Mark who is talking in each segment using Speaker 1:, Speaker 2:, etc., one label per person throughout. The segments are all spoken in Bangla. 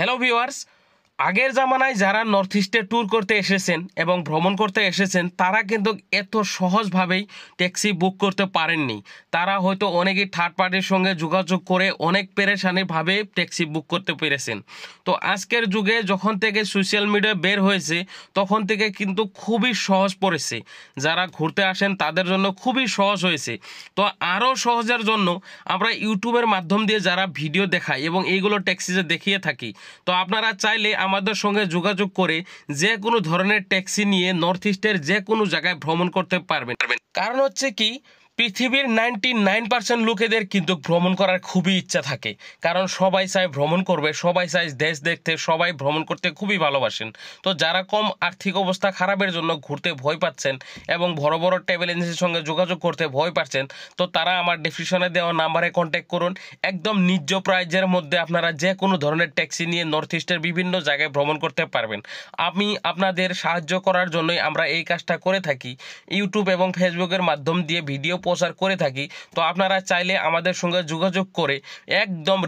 Speaker 1: হ্যালো ভিউয়ার্স, আগের জামানায় যারা নর্থ ইস্টে ট্যুর করতে এসেছেন এবং ভ্রমণ করতে এসেছেন তারা কিন্তু এত সহজভাবেই ট্যাক্সি বুক করতে পারেননি। তারা হয়তো অনেকেই থার্ড পার্টির সঙ্গে যোগাযোগ করে অনেক পেরেশানিভাবে ট্যাক্সি বুক করতে পেরেছেন। তো আজকের যুগে যখন থেকে সোশ্যাল মিডিয়া বের হয়েছে তখন থেকে কিন্তু খুবই সহজ পড়েছে। যারা ঘুরতে আসেন তাদের জন্য খুবই সহজ হয়েছে। তো আরও সহজের জন্য আমরা ইউটিউবের মাধ্যম দিয়ে যারা ভিডিও দেখাই এবং এইগুলো ট্যাক্সিতে দেখিয়ে থাকি। তো আপনারা চাইলে আমাদের সঙ্গে যোগাযোগ করে যে কোনো ধরনের ট্যাক্সি নিয়ে নর্থ ইস্টের যে কোনো জায়গায় ভ্রমণ করতে পারবেন। কারণ হচ্ছে কি, পৃথিবীর 99% লোকেদের কিন্তু ভ্রমণ করার খুবই ইচ্ছা থাকে। কারণ সবাই চায় ভ্রমণ করবে, সবাই চায় দেশ দেখতে, সবাই ভ্রমণ করতে খুবই ভালোবাসেন। তো যারা কম আর্থিক অবস্থা খারাপের জন্য ঘুরতে ভয় পাচ্ছেন এবং বড় বড় ট্রাভেল এজেন্সির সঙ্গে যোগাযোগ করতে ভয় পাচ্ছেন, তো তারা আমার ডেসক্রিপশনে দেওয়া নাম্বারে কন্ট্যাক্ট করুন। একদম ন্যায্য প্রাইজের মধ্যে আপনারা যে কোনো ধরনের ট্যাক্সি নিয়ে নর্থ ইস্টের বিভিন্ন জায়গায় ভ্রমণ করতে পারবেন। আমি আপনাদের সাহায্য করার জন্যই আমরা এই কাজটা করে থাকি। ইউটিউব এবং ফেসবুকের মাধ্যম দিয়ে ভিডিও প্রচার করে থাকি। তো আপনারা চাইলে আমাদের সঙ্গে যোগাযোগ করে একদম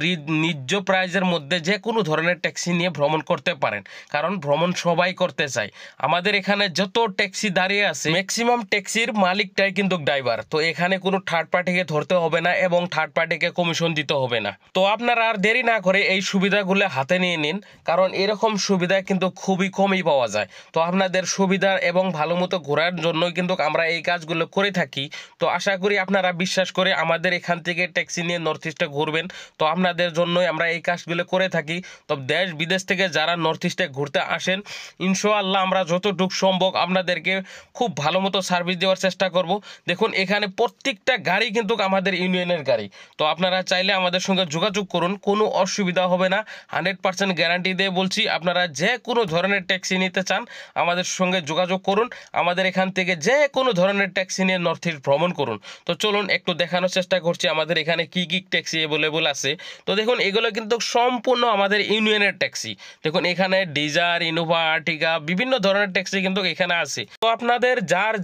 Speaker 1: ন্যায্য প্রাইজের মধ্যে যে কোনো ধরনের ট্যাক্সি নিয়ে ভ্রমণ করতে পারেন। কারণ ভ্রমণ সবাই করতে চায়। আমাদের এখানে যত ট্যাক্সি দাঁড়িয়ে আছে ম্যাক্সিমাম ট্যাক্সির মালিকটাই কিন্তু ড্রাইভার। তো এখানে কোনো থার্ড পার্টিকে ধরতে হবে না এবং থার্ড পার্টিকে কমিশন দিতে হবে না। তো আপনারা আর দেরি না করে এই সুবিধাগুলো হাতে নিয়ে নিন, কারণ এরকম সুবিধা কিন্তু খুবই কমই পাওয়া যায়। তো আপনাদের সুবিধা এবং ভালো মতো ঘোরার জন্যই কিন্তু আমরা এই কাজগুলো করে থাকি। তো আশা করি আপনারা বিশ্বাস করে আমাদের এখান থেকে ট্যাক্সি নিয়ে নর্থ ইস্টে ঘুরবেন। তো আপনাদের জন্যই আমরা এই কাজগুলো করে থাকি। তো দেশ বিদেশ থেকে যারা নর্থ ইস্টে ঘুরতে আসেন, ইনশাআল্লাহ আমরা যতটুকু সম্ভব আপনাদেরকে খুব ভালো মতো সার্ভিস দেওয়ার চেষ্টা করব। দেখুন এখানে প্রত্যেকটা গাড়ি কিন্তু আমাদের ইউনিয়নের গাড়ি। তো আপনারা চাইলে আমাদের সঙ্গে যোগাযোগ করুন, কোনো অসুবিধা হবে না। 100% গ্যারান্টি দিয়ে বলছি, আপনারা যে কোনো ধরনের ট্যাক্সি নিতে চান আমাদের সঙ্গে যোগাযোগ করুন। আমাদের এখান থেকে যে কোনো ধরনের ট্যাক্সি নিয়ে নর্থ ইস্ট ভ্রমণ করুন। তো চলুন একটু দেখানোর চেষ্টা করছি আমাদের এখানে কি কি ট্যাক্সি অ্যাভেলেবল আছে। তো দেখুন এগুলো কিন্তু সম্পূর্ণ আমাদের ইউনিয়নের ট্যাক্সি। দেখুন এখানে ডিজার, ইনোভা, আর্টিকা বিভিন্ন ধরনের ট্যাক্সি কিন্তু এখানে আছে। তো আপনাদের যার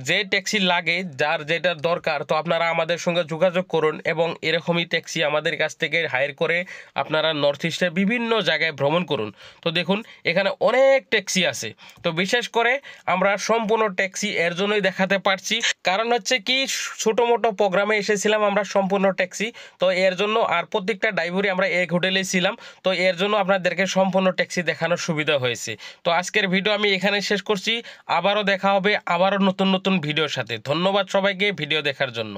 Speaker 1: যে ট্যাক্সি লাগে, যার যেটা দরকার, তো আপনারা আমাদের সঙ্গে যোগাযোগ করুন এবং এরকমই ট্যাক্সি আমাদের কাছ থেকে হায়ার করে আপনারা নর্থ ইস্টের বিভিন্ন জায়গায় ভ্রমণ করুন। তো দেখুন এখানে অনেক ট্যাক্সি আছে। তো বিশেষ করে আমরা সম্পূর্ণ ট্যাক্সি এর জন্যই দেখাতে পারছি, কারণ হচ্ছে কি ছোটো মোটো প্রোগ্রামে এসেছিলাম আমরা সম্পূর্ণ ট্যাক্সি। তো এর জন্য আর প্রত্যেকটা ড্রাইভারই আমরা এক হোটেলে ছিলাম। তো এর জন্য আপনাদেরকে সম্পূর্ণ ট্যাক্সি দেখানোর সুবিধা হয়েছে। তো আজকের ভিডিও আমি এখানে শেষ করছি। আবারও দেখা হবে আবারও নতুন নতুন ভিডিওর সাথে। ধন্যবাদ সবাইকে ভিডিও দেখার জন্য।